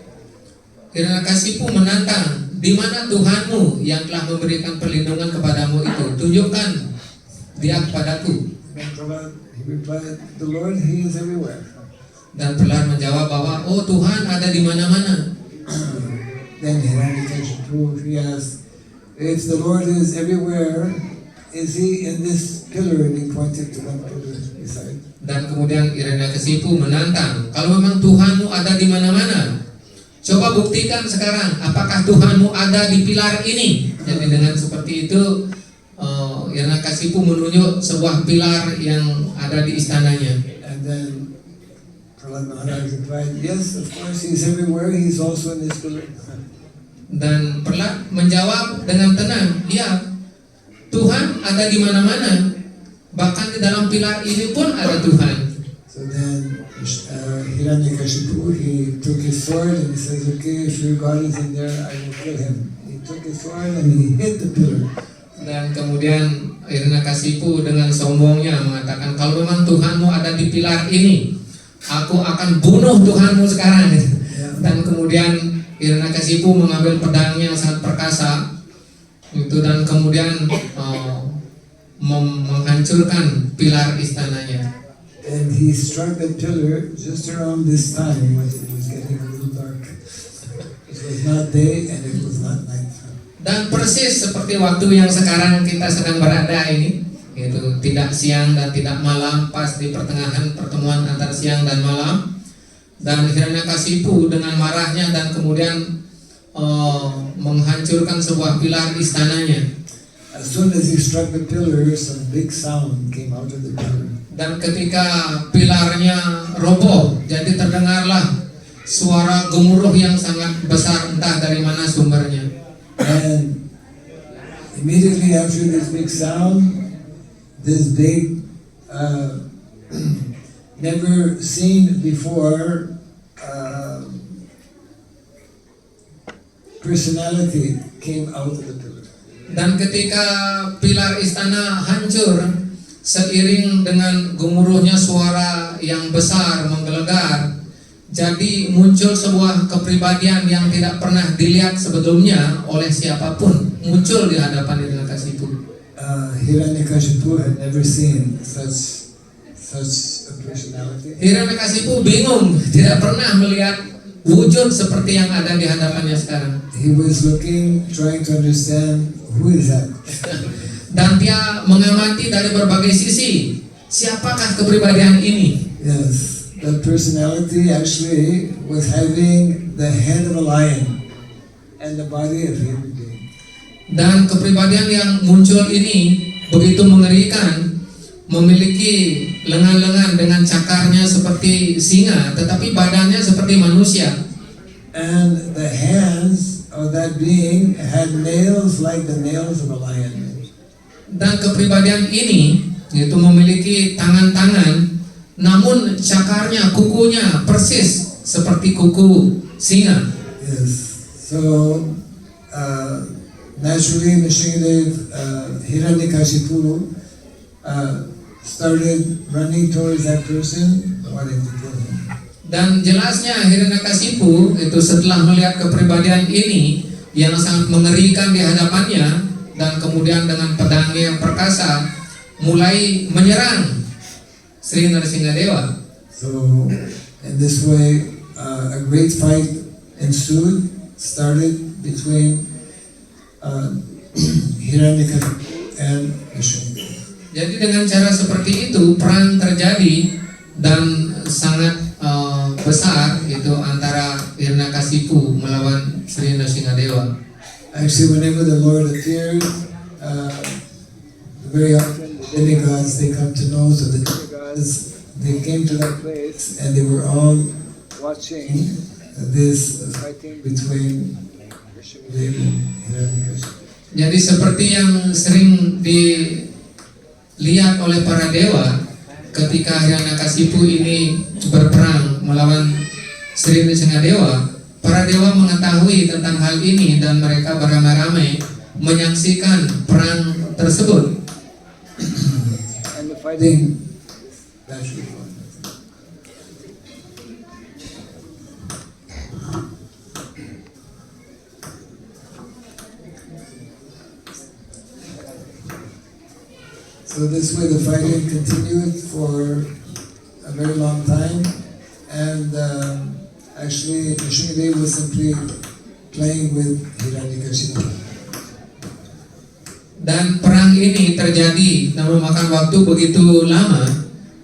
Speaker 2: Hiranyakasipu menantang, di mana Tuhanmu yang telah memberikan perlindungan kepadamu itu? Tunjukkan dia kepadaku.
Speaker 1: And Prahlad, he replied, the Lord, he is everywhere.
Speaker 2: Dan Prahlad menjawab bahwa oh Tuhan ada di mana-mana.
Speaker 1: Then Hiranyakashipu, he asked, if the Lord is everywhere, is he in this pillar? And he pointed to one pillar beside.
Speaker 2: Dan kemudian Hiranyakasipu menantang, kalau memang Tuhanmu ada di mana-mana, coba buktikan sekarang, apakah Tuhanmu ada di pilar ini? Jadi dengan seperti itu, Hiranyakasipu menunjuk sebuah pilar yang ada di istananya.
Speaker 1: And then Prahlad Maharaj replied, yes, of course, he's everywhere. He's also in this pillar.
Speaker 2: Dan Prahlad menjawab dengan tenang, ya, Tuhan ada di mana-mana, bahkan di dalam pilar ini pun ada Tuhan.
Speaker 1: So then Hiranyakashipu, he took his sword and he says, okay, if your God is in there, I will kill him. He took his sword and he hit the pillar.
Speaker 2: Dan kemudian Hiranyakasipu dengan sombongnya mengatakan, kalau memang Tuhanmu ada di pilar ini, aku akan bunuh Tuhanmu sekarang. Dan kemudian Hiranyakasipu mengambil pedangnya yang sangat perkasa itu dan kemudian menghancurkan pilar istananya.
Speaker 1: And he struck the pillar just around this time when it was getting a little dark. It was not day and it was not night.
Speaker 2: Dan persis seperti waktu yang sekarang kita sedang berada ini, itu tidak siang dan tidak malam, pas di pertengahan pertemuan antara siang dan malam. Dan Hiranyakasipu dengan marahnya dan kemudian menghancurkan sebuah pilar istananya.
Speaker 1: As soon as he struck the pillar, some big sound came out of the pillar.
Speaker 2: Dan ketika pilarnya roboh, jadi terdengarlah suara gemuruh yang sangat besar, entah dari mana sumbernya.
Speaker 1: And immediately after this big sound, this big, never seen before personality came out of the pillar.
Speaker 2: Dan ketika pilar istana hancur, seiring dengan gemuruhnya suara yang besar menggelegar, jadi muncul sebuah kepribadian yang tidak pernah dilihat sebelumnya oleh siapapun, muncul di hadapan Hiranyakasipu.
Speaker 1: Hiranyakashipu had never seen such a personality.
Speaker 2: Hiranyakasipu bingung, tidak pernah melihat wujud seperti yang ada di hadapannya sekarang.
Speaker 1: He was looking, trying to understand who is that.
Speaker 2: Dan dia mengamati dari berbagai sisi, siapakah kepribadian ini?
Speaker 1: Yes, that personality actually was having the head of a lion and the body of a human being.
Speaker 2: Dan kepribadian yang muncul ini begitu mengerikan, memiliki lengan-lengan dengan cakarnya seperti singa, tetapi badannya seperti manusia.
Speaker 1: And the hands of that being had nails like the nails of a lion.
Speaker 2: Dan kepribadian ini yaitu memiliki tangan-tangan, namun cakarnya, kukunya persis seperti kuku singa.
Speaker 1: Yes. So naturally, Nrsingadev, Hiranyakashipu started running towards that person, wanting to kill him.
Speaker 2: Dan jelasnya Hiranyakasipu itu setelah melihat kepribadian ini yang sangat mengerikan di hadapannya, dan kemudian dengan pedangnya yang perkasa mulai menyerang Sri Nrsingadewa.
Speaker 1: So in this way, a great fight ensued, started between Hiranyakasipu and Nrsingadewa.
Speaker 2: Jadi dengan cara seperti itu perang terjadi dan sangat besar itu antara Hiranyakasipu melawan Sri Nrsingadewa.
Speaker 1: Actually, whenever the Lord appeared, very often the demigods, they come to know. So the demigods, they came to that place and they were all watching this fighting between Nrsingadev and Hiranyakashipu.
Speaker 2: Jadi seperti yang sering dilihat oleh para dewa, ketika Hiranyakasipu ini berperang melawan Sri Nrsingadewa, para dewa mengetahui tentang hal ini dan mereka beramai-ramai menyaksikan perang tersebut.
Speaker 1: And the fighting, that should be fun. So this way the fighting continued for a very long time, and actually Nrsimhadev was simply playing with Hiranyakashipu.
Speaker 2: Dan perang ini terjadi dan memakan waktu begitu lama,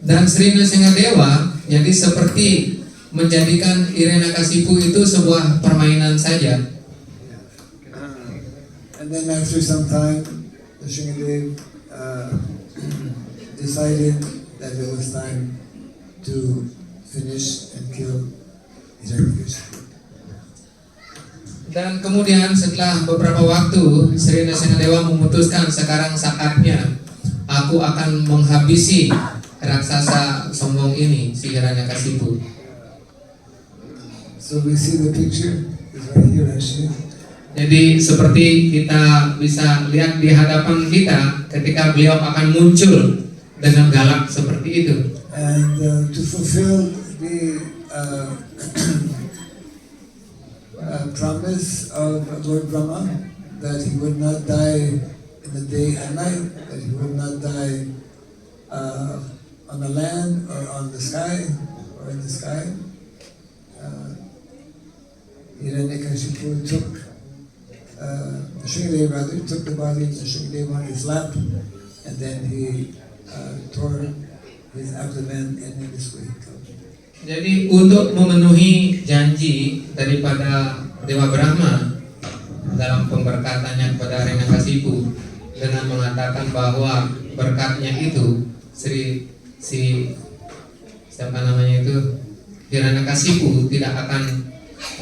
Speaker 2: dan Sri Nrsimhadewa jadi seperti menjadikan Hiranyakasipu itu sebuah permainan saja.
Speaker 1: And then after some time, Nrsimhadev decided that it was time to finish and kill Hiranyakashipu.
Speaker 2: Dan kemudian setelah beberapa waktu, Sri Nrsimhadewa memutuskan sekarang saatnya aku akan menghabisi raksasa sombong ini, si Hiranyakasipu.
Speaker 1: So we see the picture is right here actually.
Speaker 2: Jadi seperti kita bisa lihat di hadapan kita ketika beliau akan muncul dengan galak seperti itu.
Speaker 1: And to fulfill the promise of Lord Brahma that he would not die in the day and night, that he would not die on the land or on the sky or in the sky, Hiranyakashipu took Nrsimhadev rather took the body of Nrsimhadev on his lap, and then he tore his abdomen and in this way he killed him.
Speaker 2: Jadi untuk memenuhi janji daripada Dewa Brahma dalam pemberkatannya kepada Hiranyakasipu dengan mengatakan bahwa berkatnya itu siapa namanya itu Hiranyakasipu tidak akan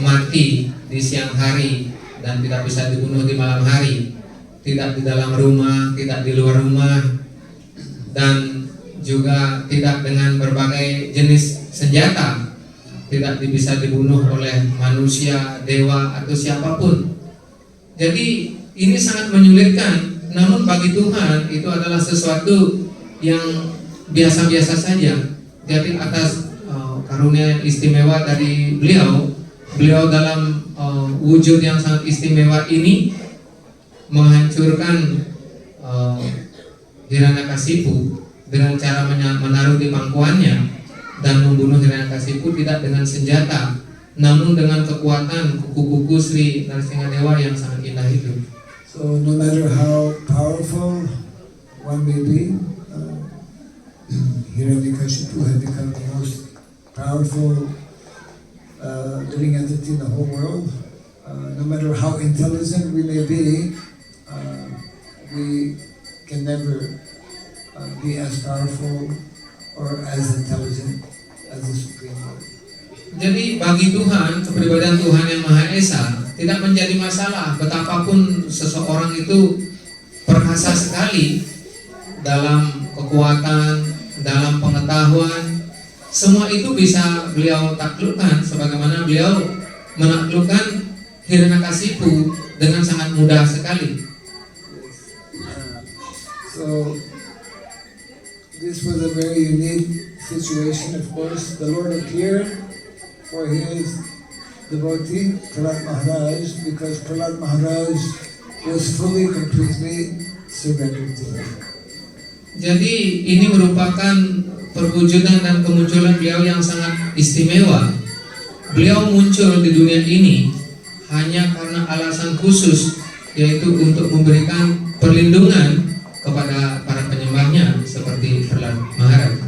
Speaker 2: mati di siang hari dan tidak bisa dibunuh di malam hari, tidak di dalam rumah, tidak di luar rumah, dan juga tidak dengan berbagai jenis senjata, tidak bisa dibunuh oleh manusia, dewa, atau siapapun. Jadi ini sangat menyulitkan, namun bagi Tuhan itu adalah sesuatu yang biasa-biasa saja. Jadi atas karunia istimewa dari beliau dalam wujud yang sangat istimewa ini menghancurkan Hiranyakasipu dengan cara menaruh di pangkuannya dan membunuh Hiranyakasipu tidak dengan senjata, namun dengan kekuatan kuku-kuku Sri Nrsimhadewa yang sangat indah itu.
Speaker 1: So no matter how powerful one may be, Hiranyakashipu had become the most powerful living entity in the whole world. No matter how intelligent we may be, we can never be as powerful or as intelligent as the Supreme Lord.
Speaker 2: Jadi bagi Tuhan, kepribadian Tuhan yang Maha Esa tidak menjadi masalah betapapun seseorang itu perkasa sekali dalam kekuatan, dalam pengetahuan, semua itu bisa beliau taklukkan sebagaimana beliau menaklukkan Hiranyakasipu dengan sangat mudah sekali.
Speaker 1: So this was a very unique situation. Of course, the Lord appeared for his devotee, Prahlad Maharaj, because Prahlad Maharaj was fully, completely surrendered to him.
Speaker 2: Jadi ini merupakan perwujudan dan kemunculan beliau yang sangat istimewa. Beliau muncul di dunia ini hanya karena alasan khusus, yaitu untuk memberikan perlindungan kepada para penyembahnya seperti Prahlad Maharaj.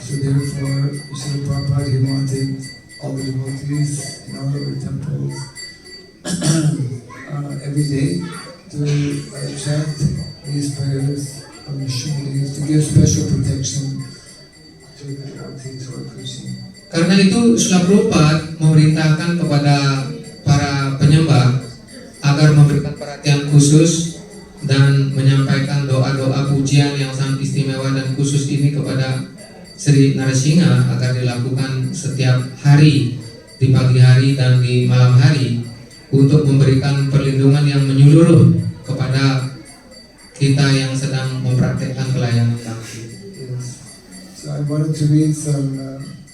Speaker 1: So therefore, Srila Prabhupada, he wanted all the devotees in all of the temples every day to chant these prayers of Nrsimhadev to give special protection to the devotees who are preaching.
Speaker 2: Karena itu Srila Prabhupada memerintahkan kepada para penyembah agar memberikan perhatian khusus dan menyampaikan doa-doa pujian yang sangat istimewa dan khusus ini kepada Sri Narasingha agar dilakukan setiap hari, di pagi hari dan di malam hari, untuk memberikan perlindungan yang menyeluruh kepada kita yang sedang mempraktekkan pelayanan bakti.
Speaker 1: Yes. So I wanted to read some,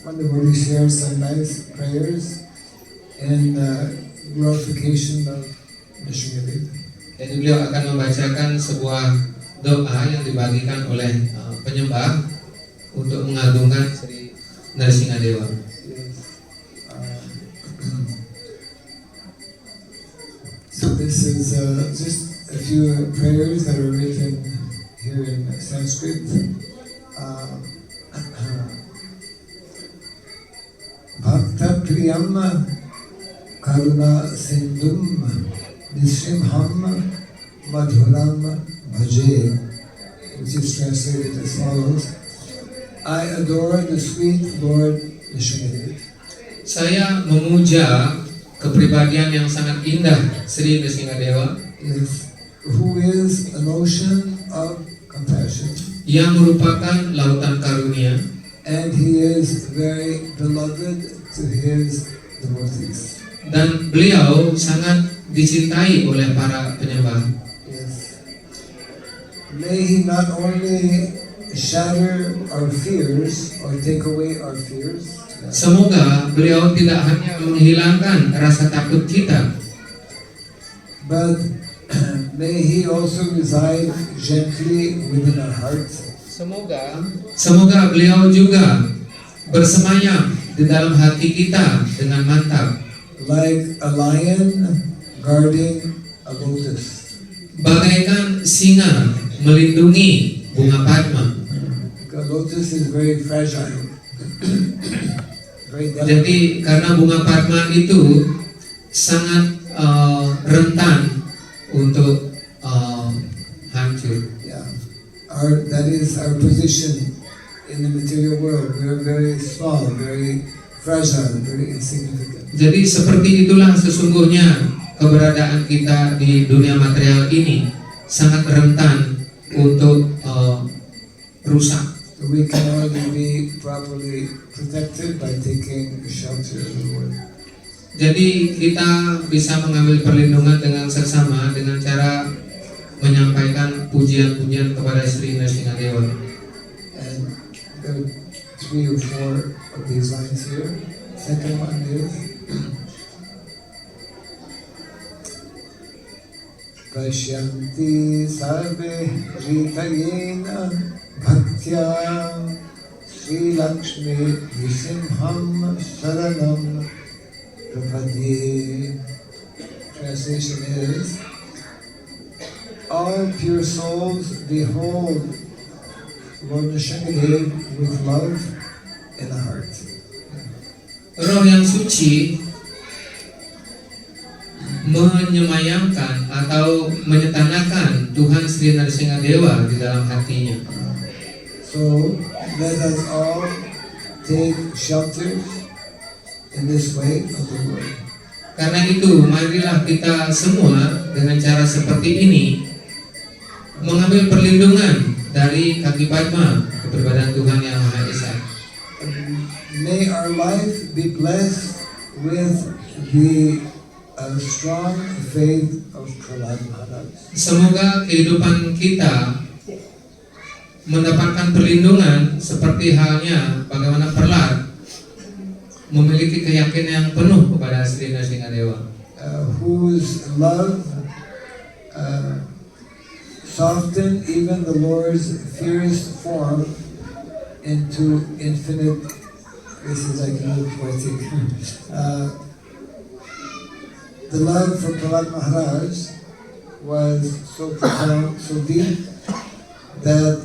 Speaker 1: one devotee shares some nice prayers in glorification of Nrsimhadev.
Speaker 2: Jadi beliau akan membacakan sebuah doa yang dibagikan oleh penyembah untuk mengagungkan Sri Nrsingadewa.
Speaker 1: Yes. So this is just a few prayers that are written here in Sanskrit. Bhakta Priyam Karuna Sindhum Nrsimham Madhuram Bhaje, which is translated as follows: I adore the sweet Lord Nrsimhadev.
Speaker 2: Saya memuja kepribadian yang sangat indah Sri Nrsingadewa,
Speaker 1: Yes, who is an ocean of compassion,
Speaker 2: yang merupakan lautan karunia,
Speaker 1: and he is very beloved to his devotees.
Speaker 2: dan beliau sangat dicintai oleh para penyembah.
Speaker 1: Yes. May he not only shatter our fears or take away our fears,
Speaker 2: Semoga beliau tidak hanya menghilangkan rasa takut kita,
Speaker 1: but may he also reside gently within our hearts.
Speaker 2: Semoga beliau juga bersemayam di dalam hati kita dengan mantap,
Speaker 1: Like a lion guarding a lotus.
Speaker 2: bagaikan singa melindungi bunga padma.
Speaker 1: Because lotus is very fragile. Very delicate.
Speaker 2: Jadi karena bunga padma itu sangat rentan untuk hancur.
Speaker 1: Yeah. That is our position in the material world. We are very small, very fragile, very insignificant.
Speaker 2: Jadi seperti itulah sesungguhnya keberadaan kita di dunia material ini, sangat rentan untuk rusak.
Speaker 1: So we can only be properly protected by taking shelter of the Lord.
Speaker 2: Jadi kita bisa mengambil perlindungan dengan seksama dengan cara menyampaikan pujian-pujian kepada Sri Nrsingadewa.
Speaker 1: And there are 3 or 4 of these lines here. Second one is Pashyanti sarve ritayena bhaktya Sri Lakshmi Nrsimham Sharanam Prapadye. Translation is, all pure souls behold Lord Nrsimhadev with love in the heart.
Speaker 2: Roh yang suci menyemayamkan atau menyetanakan Tuhan Sri Nrsingadewa di dalam hatinya.
Speaker 1: So let us all take shelter in this way of the Lord.
Speaker 2: Karena itu, marilah kita semua dengan cara seperti ini mengambil perlindungan dari kaki Padma, keberadaan Tuhan Yang Maha Esa.
Speaker 1: May our life be blessed with the strong faith of Prahlad Maharaj.
Speaker 2: Semoga kehidupan kita mendapatkan perlindungan seperti halnya bagaimana Prahlad memiliki keyakinan yang penuh kepada Sri Nrsingadewa,
Speaker 1: Whose love softened even the Lord's fiercest form into infinite. This is like a little poetic. The love for Prahlad Maharaj was so profound, so deep, that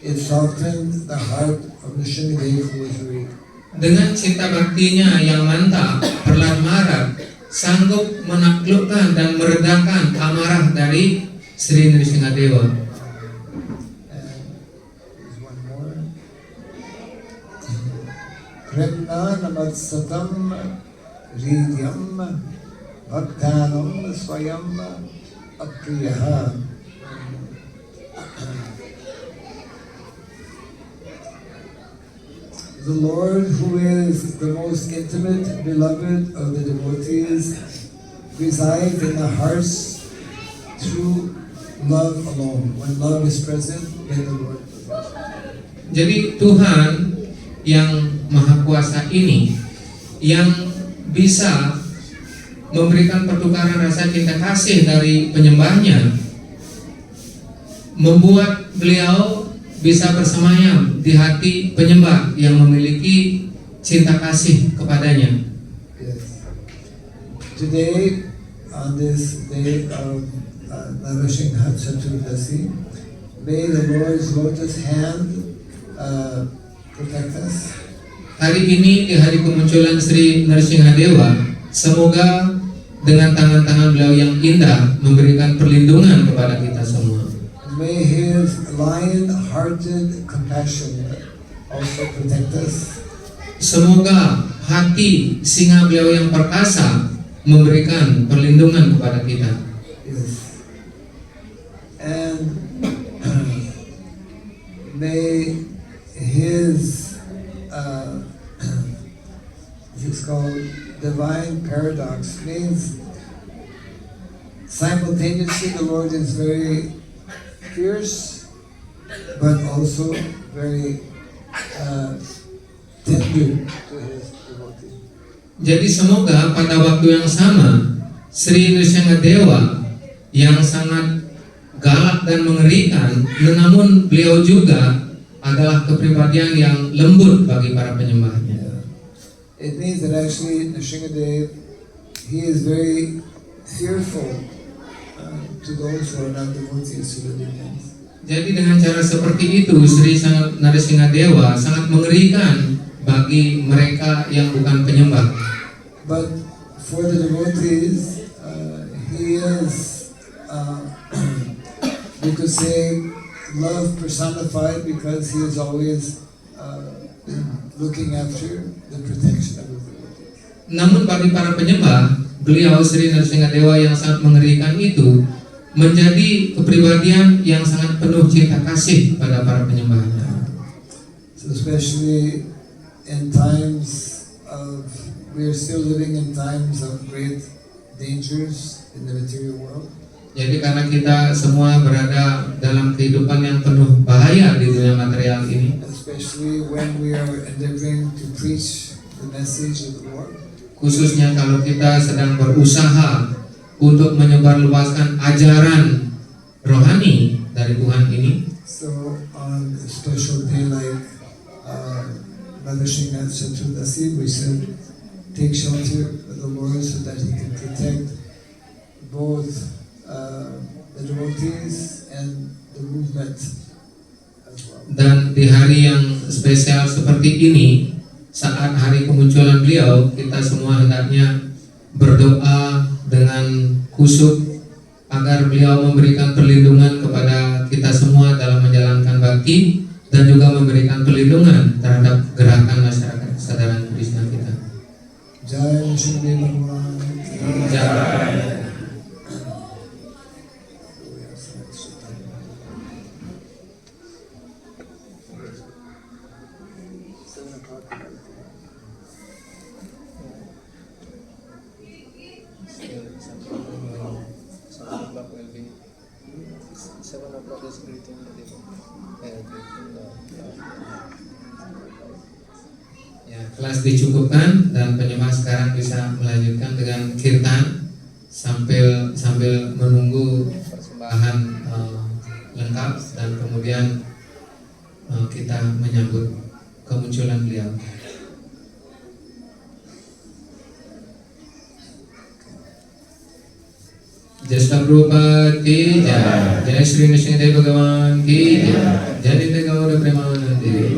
Speaker 1: it softened the heart of Nrsimhadev, who was weak.
Speaker 2: Dengan cinta baktinya yang mantap, Prahlad Maharaj sanggup menaklukkan dan meredakan amarah dari Sri Nrsingadewa.
Speaker 1: And there's one more. Premna namatsatam hridyam bhaktanam swayam apriyaha. The Lord, who is the most intimate beloved of the devotees, resides in the hearts through love alone. When love is present, then the Lord provides.
Speaker 2: Jadi Tuhan yang Maha Kuasa ini yang bisa memberikan pertukaran rasa cinta kasih dari penyembahnya, membuat beliau bisa bersemayam di hati penyembah yang memiliki cinta kasih kepadanya.
Speaker 1: Yes. Today, on this day of Narasingha Chaturdasi, may the Lord's lotus hand protect us.
Speaker 2: Hari ini di hari kemunculan Sri Nrsimhadewa, semoga dengan tangan-tangan beliau yang indah memberikan perlindungan kepada kita semua.
Speaker 1: May His lion-hearted compassion also protect us.
Speaker 2: Semoga hati singa beliau yang perkasa memberikan perlindungan kepada kita.
Speaker 1: Yes. And may His it's called divine paradox, means simultaneously the Lord is very fierce but also very tender to His devotee.
Speaker 2: Jadi semoga pada waktu yang sama Sri Nrsimhadewa yang sangat galak dan mengerikan, namun beliau juga adalah kepribadian yang lembut bagi para penyembahnya.
Speaker 1: It means that actually Nrsimhadev, he is very fearful to those who are not devotees to the demons.
Speaker 2: Jadi dengan cara seperti itu Sri Nrsimhadewa sangat mengerikan bagi mereka yang bukan penyembah.
Speaker 1: But for the devotees, he is, you could say, love personified, because he is always looking after the protection of the devotees.
Speaker 2: Namun bagi para penyembah, beliau Sri Nrsimhadewa yang sangat mengerikan itu menjadi kepribadian yang sangat penuh cinta kasih pada para penyembahnya.
Speaker 1: So especially in times of, we are still living in times of great dangers in the material world.
Speaker 2: Jadi karena kita semua berada dalam kehidupan yang penuh bahaya di dunia material ini,
Speaker 1: Especially when we are endeavoring to preach the message of the Lord.
Speaker 2: khususnya kalau kita sedang berusaha untuk menyebarluaskan ajaran rohani dari Tuhan ini.
Speaker 1: So on a special day like Narasingha Chaturdasi, we should take shelter of the Lord so that He can protect both the devotees and the movement as well.
Speaker 2: Dan di hari yang spesial seperti ini, saat hari kemunculan beliau, kita semua hendaknya berdoa dengan khusyuk agar beliau memberikan perlindungan kepada kita semua dalam menjalankan bakti dan juga memberikan perlindungan terhadap gerakan masyarakat kesadaran Krishna kita.
Speaker 1: Jai Shri Bhagwan.
Speaker 2: Jai. Ya, kelas dicukupkan dan penyembah sekarang bisa melanjutkan dengan kirtan sambil menunggu persembahan lengkap dan kemudian kita menyambut kemunculan beliau. Jasa Prabhupada ki jai, Jai Sri Nrsimhadev Bhagavan ki jai, Jai Nitya Gaura Premanande.